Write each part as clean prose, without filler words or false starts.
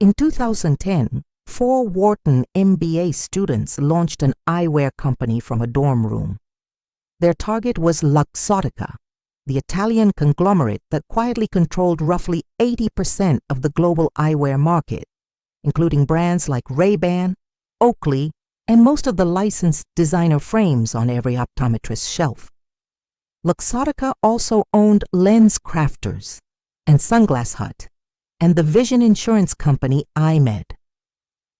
In 2010, 4 Wharton MBA students launched an eyewear company from a dorm room. Their target was Luxottica, the Italian conglomerate that quietly controlled roughly 80% of the global eyewear market, including brands like Ray-Ban, Oakley, and most of the licensed designer frames on every optometrist's shelf. Luxottica also owned Lens Crafters and Sunglass Hut and the vision insurance company iMed.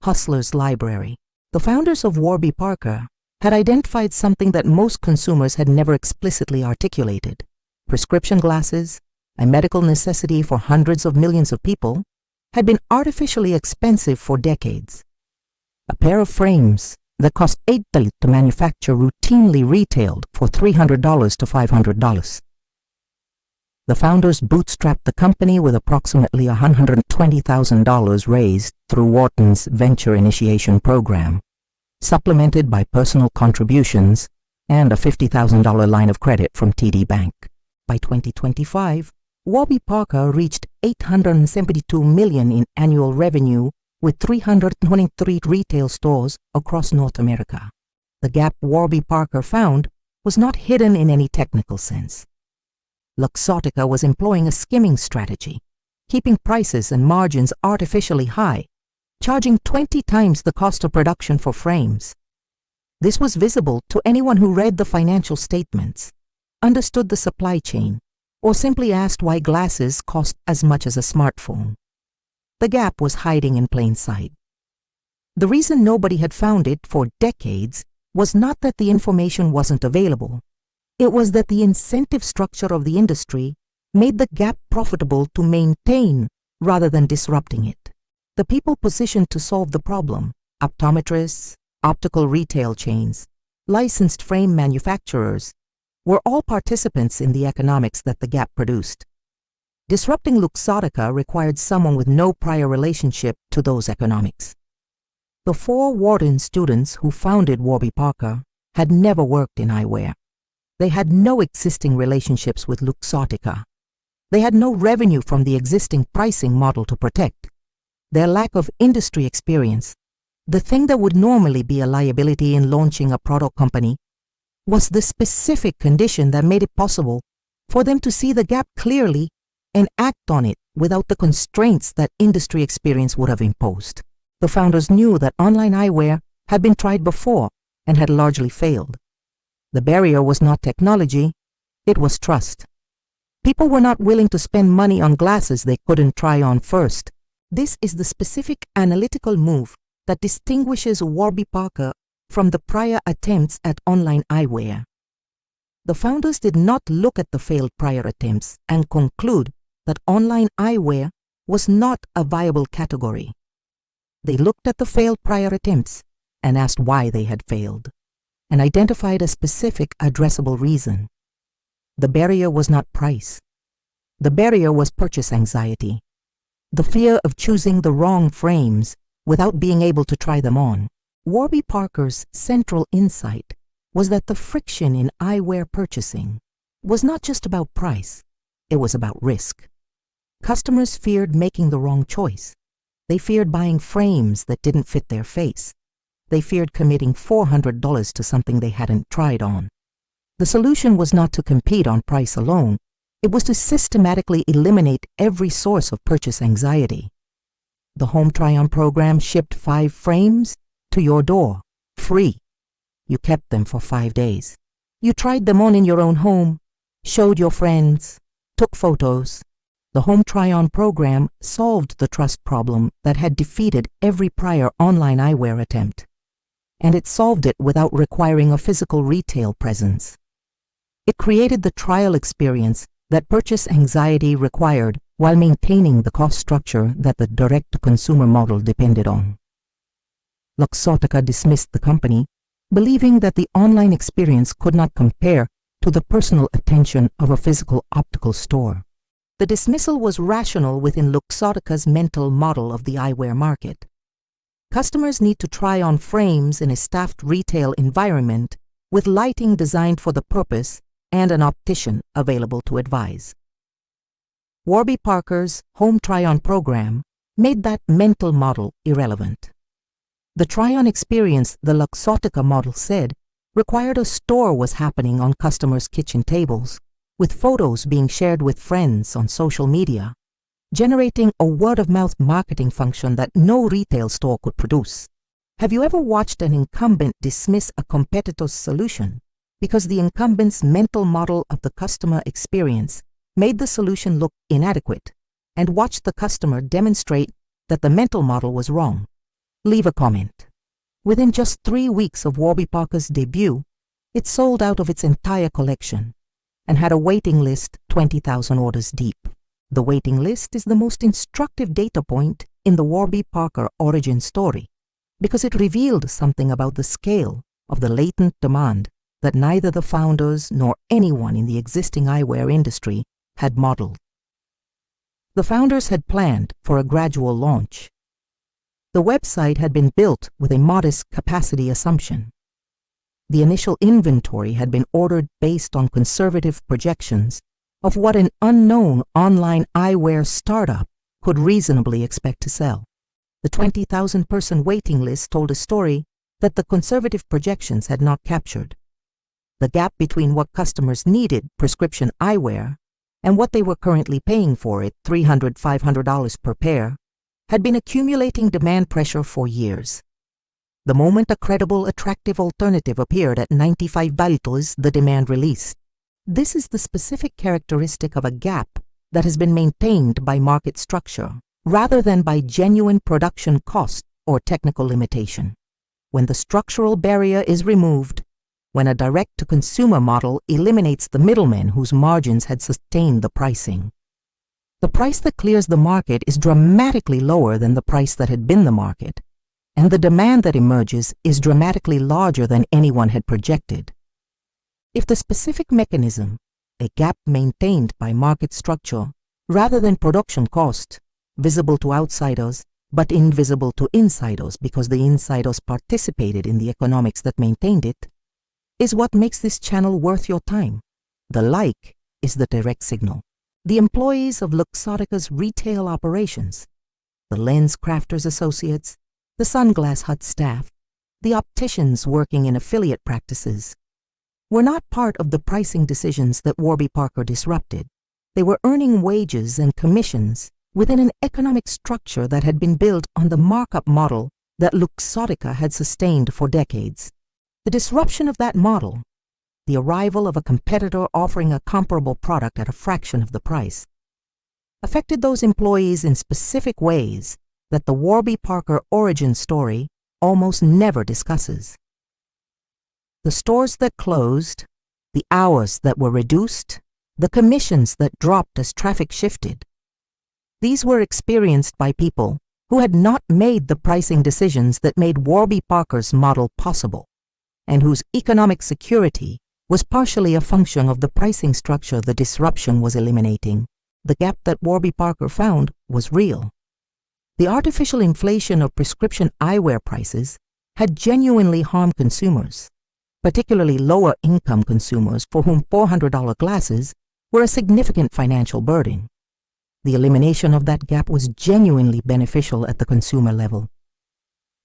Hustler's Library. The founders of Warby Parker had identified something that most consumers had never explicitly articulated. Prescription glasses, a medical necessity for hundreds of millions of people, had been artificially expensive for decades. A pair of frames that cost $8 to manufacture routinely retailed for $300 to $500. The founders bootstrapped the company with approximately $120,000 raised through Wharton's venture initiation program, supplemented by personal contributions and a $50,000 line of credit from TD Bank. By 2025, Warby Parker reached $872 million in annual revenue with 323 retail stores across North America. The gap Warby Parker found was not hidden in any technical sense. Luxottica was employing a skimming strategy, keeping prices and margins artificially high, charging 20 times the cost of production for frames. This was visible to anyone who read the financial statements, understood the supply chain, or simply asked why glasses cost as much as a smartphone. The gap was hiding in plain sight. The reason nobody had found it for decades was not that the information wasn't available. It was that the incentive structure of the industry made the gap profitable to maintain rather than disrupting it. The people positioned to solve the problem, optometrists, optical retail chains, licensed frame manufacturers, were all participants in the economics that the gap produced. Disrupting Luxottica required someone with no prior relationship to those economics. The 4 Wharton students who founded Warby Parker had never worked in eyewear. They had no existing relationships with Luxottica. They had no revenue from the existing pricing model to protect. Their lack of industry experience, the thing that would normally be a liability in launching a product company, was the specific condition that made it possible for them to see the gap clearly and act on it without the constraints that industry experience would have imposed. The founders knew that online eyewear had been tried before and had largely failed. The barrier was not technology, it was trust. People were not willing to spend money on glasses they couldn't try on first. This is the specific analytical move that distinguishes Warby Parker from the prior attempts at online eyewear. The founders did not look at the failed prior attempts and conclude that online eyewear was not a viable category. They looked at the failed prior attempts and asked why they had failed, and identified a specific addressable reason. The barrier was not price. The barrier was purchase anxiety, the fear of choosing the wrong frames without being able to try them on. Warby Parker's central insight was that the friction in eyewear purchasing was not just about price, it was about risk. Customers feared making the wrong choice. They feared buying frames that didn't fit their face. They feared committing $400 to something they hadn't tried on. The solution was not to compete on price alone. It was to systematically eliminate every source of purchase anxiety. The Home Try-On program shipped 5 frames to your door, free. You kept them for 5 days. You tried them on in your own home, showed your friends, took photos. The Home Try-On program solved the trust problem that had defeated every prior online eyewear attempt. And it solved it without requiring a physical retail presence. It created the trial experience that purchase anxiety required while maintaining the cost structure that the direct-to-consumer model depended on. Luxottica dismissed the company, believing that the online experience could not compare to the personal attention of a physical optical store. The dismissal was rational within Luxottica's mental model of the eyewear market. Customers need to try on frames in a staffed retail environment with lighting designed for the purpose and an optician available to advise. Warby Parker's Home Try-On program made that mental model irrelevant. The try-on experience the Luxottica model said required a store was happening on customers' kitchen tables, with photos being shared with friends on social media, generating a word-of-mouth marketing function that no retail store could produce. Have you ever watched an incumbent dismiss a competitor's solution because the incumbent's mental model of the customer experience made the solution look inadequate, and watched the customer demonstrate that the mental model was wrong? Leave a comment. Within just 3 weeks of Warby Parker's debut, it sold out of its entire collection and had a waiting list 20,000 orders deep. The waiting list is the most instructive data point in the Warby Parker origin story because it revealed something about the scale of the latent demand that neither the founders nor anyone in the existing eyewear industry had modeled. The founders had planned for a gradual launch. The website had been built with a modest capacity assumption. The initial inventory had been ordered based on conservative projections of what an unknown online eyewear startup could reasonably expect to sell. The 20,000-person waiting list told a story that the conservative projections had not captured. The gap between what customers needed prescription eyewear and what they were currently paying for it, $300, $500 per pair, had been accumulating demand pressure for years. The moment a credible, attractive alternative appeared at $95, the demand released. This is the specific characteristic of a gap that has been maintained by market structure, rather than by genuine production cost or technical limitation. When the structural barrier is removed, when a direct-to-consumer model eliminates the middlemen whose margins had sustained the pricing, the price that clears the market is dramatically lower than the price that had been the market, and the demand that emerges is dramatically larger than anyone had projected. If the specific mechanism, a gap maintained by market structure rather than production cost, visible to outsiders but invisible to insiders because the insiders participated in the economics that maintained it, is what makes this channel worth your time. The like is the direct signal. The employees of Luxottica's retail operations, the Lens Crafters Associates, the Sunglass Hut staff, the opticians working in affiliate practices, were not part of the pricing decisions that Warby Parker disrupted. They were earning wages and commissions within an economic structure that had been built on the markup model that Luxottica had sustained for decades. The disruption of that model, the arrival of a competitor offering a comparable product at a fraction of the price, affected those employees in specific ways that the Warby Parker origin story almost never discusses. The stores that closed, the hours that were reduced, the commissions that dropped as traffic shifted. These were experienced by people who had not made the pricing decisions that made Warby Parker's model possible, and whose economic security was partially a function of the pricing structure the disruption was eliminating. The gap that Warby Parker found was real. The artificial inflation of prescription eyewear prices had genuinely harmed consumers, particularly lower-income consumers for whom $400 glasses were a significant financial burden. The elimination of that gap was genuinely beneficial at the consumer level.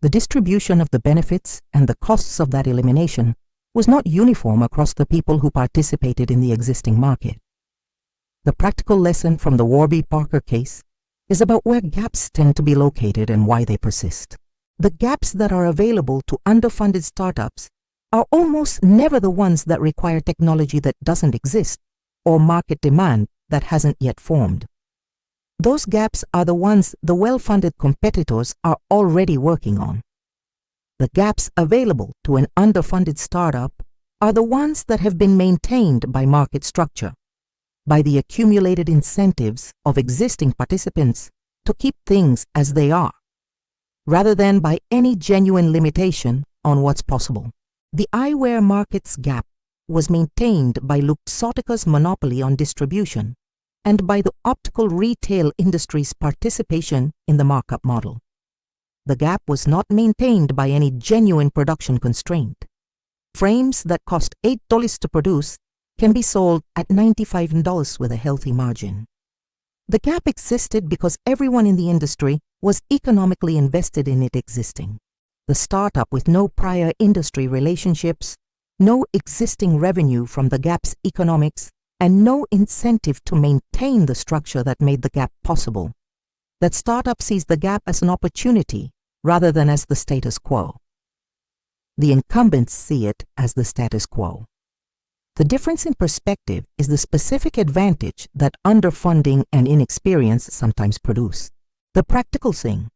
The distribution of the benefits and the costs of that elimination was not uniform across the people who participated in the existing market. The practical lesson from the Warby Parker case is about where gaps tend to be located and why they persist. The gaps that are available to underfunded startups are almost never the ones that require technology that doesn't exist or market demand that hasn't yet formed. Those gaps are the ones the well-funded competitors are already working on. The gaps available to an underfunded startup are the ones that have been maintained by market structure, by the accumulated incentives of existing participants to keep things as they are, rather than by any genuine limitation on what's possible. The eyewear market's gap was maintained by Luxottica's monopoly on distribution and by the optical retail industry's participation in the markup model. The gap was not maintained by any genuine production constraint. Frames that cost $8 to produce can be sold at $95 with a healthy margin. The gap existed because everyone in the industry was economically invested in it existing. The startup with no prior industry relationships, no existing revenue from the gap's economics, and no incentive to maintain the structure that made the gap possible. That startup sees the gap as an opportunity rather than as the status quo. The incumbents see it as the status quo. The difference in perspective is the specific advantage that underfunding and inexperience sometimes produce. The practical thing: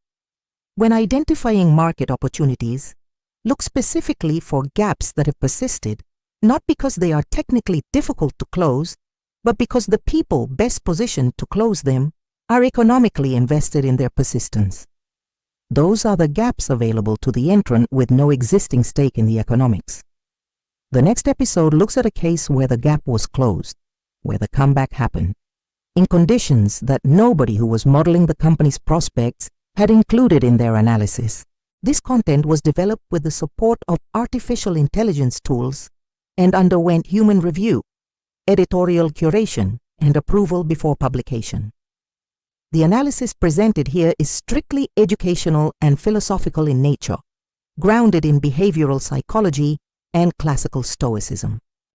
when identifying market opportunities, look specifically for gaps that have persisted, not because they are technically difficult to close, but because the people best positioned to close them are economically invested in their persistence. Those are the gaps available to the entrant with no existing stake in the economics. The next episode looks at a case where the gap was closed, where the comeback happened, in conditions that nobody who was modeling the company's prospects had included in their analysis. This content was developed with the support of artificial intelligence tools and underwent human review, editorial curation, and approval before publication. The analysis presented here is strictly educational and philosophical in nature, grounded in behavioral psychology and classical stoicism.